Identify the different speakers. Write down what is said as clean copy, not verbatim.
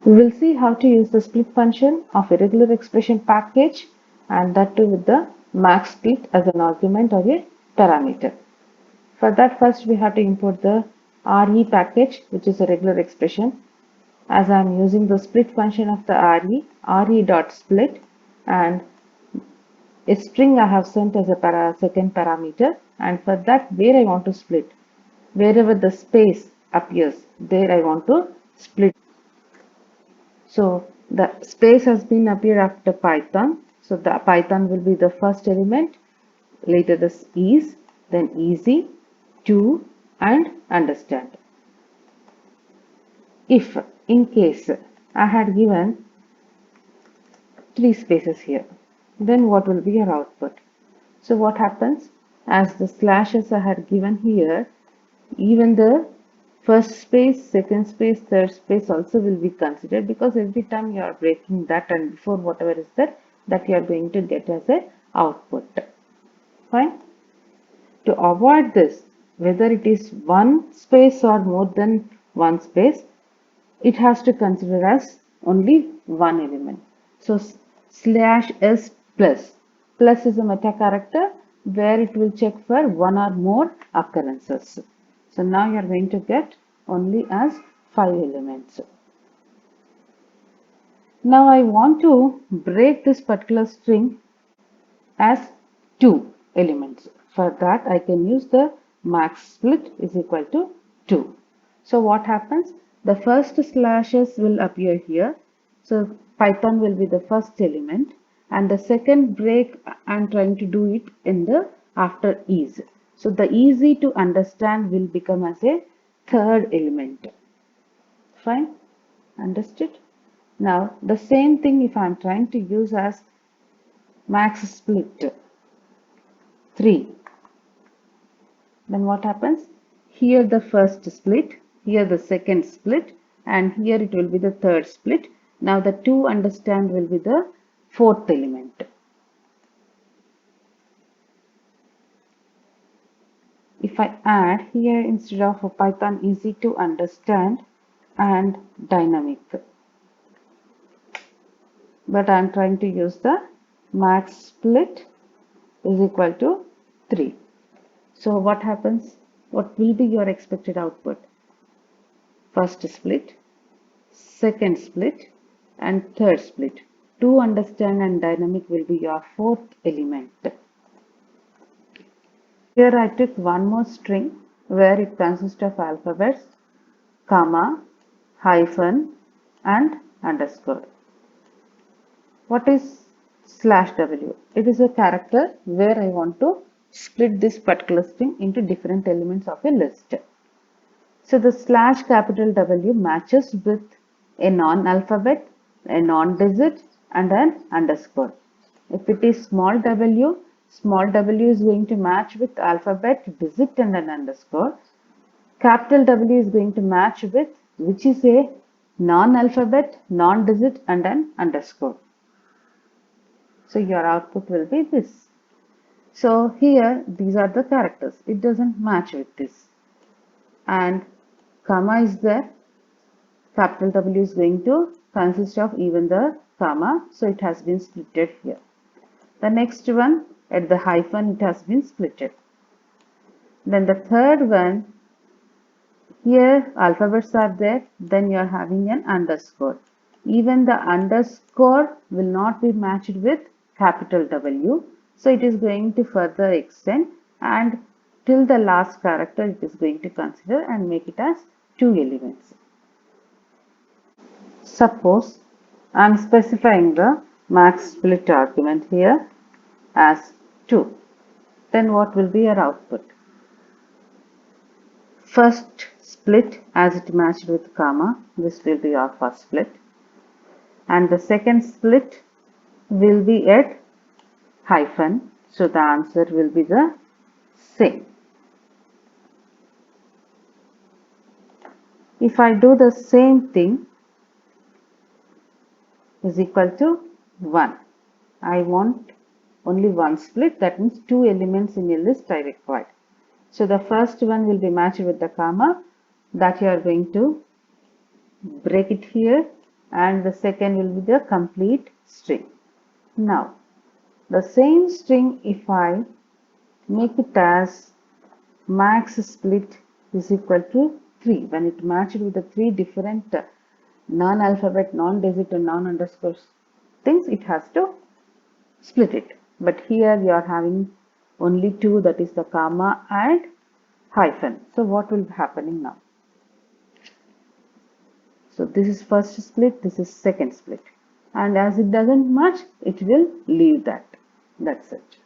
Speaker 1: We will see how to use the split function of a regular expression package, and that too with the max split as an argument or a parameter. For that, first we have to import the RE package, which is a regular expression. As I am using the split function of the RE dot split, and a string I have sent as a second parameter, and for that where I want to split, wherever the space appears, there I want to split. So the space has been appeared after Python. So the Python will be the first element, later the is, then easy, to, and understand. If in case I had given 3 spaces here, then what will be your output? So what happens? As the slashes I had given here, even the first space, second space, third space also will be considered, because every time you are breaking that and before whatever is there, that you are going to get as a output. Fine. To avoid this, whether it is one space or more than one space, it has to consider as only one element. So slash s plus. Plus is a meta character where it will check for one or more occurrences. So now you are going to get only as 5 elements. Now I want to break this particular string as 2 elements. For that I can use the max split is equal to 2. So what happens? The first slashes will appear here. So Python will be the first element, and the second break I'm trying to do it in the after is. So the easy to understand will become as a third element. Fine? Understood? Now the same thing if I'm trying to use as max split 3, then what happens? Here the first split, here the second split, and here it will be the third split. Now the 2 understand will be the fourth element. If I add here, instead of a Python easy to understand and dynamic, but I am trying to use the max split is equal to 3. So what happens? What will be your expected output? First split, second split, and third split. To understand and dynamic will be your fourth element. Here I took one more string where it consists of alphabets, comma, hyphen, and underscore. What is slash w? It is a character where I want to split this particular string into different elements of a list. So the slash capital W matches with a non-alphabet, a non-digit, and an underscore. If it is small w is going to match with alphabet, digit, and an underscore. Capital W is going to match with which is a non-alphabet, non-digit, and an underscore. So your output will be this. So here these are the characters. It doesn't match with this. And comma is there. Capital W is going to consist of even the comma. So it has been splitted here. The next one at the hyphen, it has been splitted. Then the third one, here alphabets are there. Then you are having an underscore. Even the underscore will not be matched with capital W. So it is going to further extend, and till the last character it is going to consider and make it as 2 elements. Suppose I am specifying the max split argument here as 2. Then what will be your output? First split as it matched with comma, this will be your first split. And the second split will be at hyphen, so the answer will be the same. If I do the same thing is equal to 1, I want only one split, that means 2 elements in a list I required. So the first one will be matched with the comma, that you are going to break it here and the second will be the complete string. Now, the same string, if I make it as max split is equal to 3, when it matched with the 3 different non-alphabet, non-digit and non-underscore things, it has to split it. But here we are having only 2, that is the comma and hyphen. So what will be happening now? So this is first split, this is second split. And as it doesn't match, it will leave that. That's it.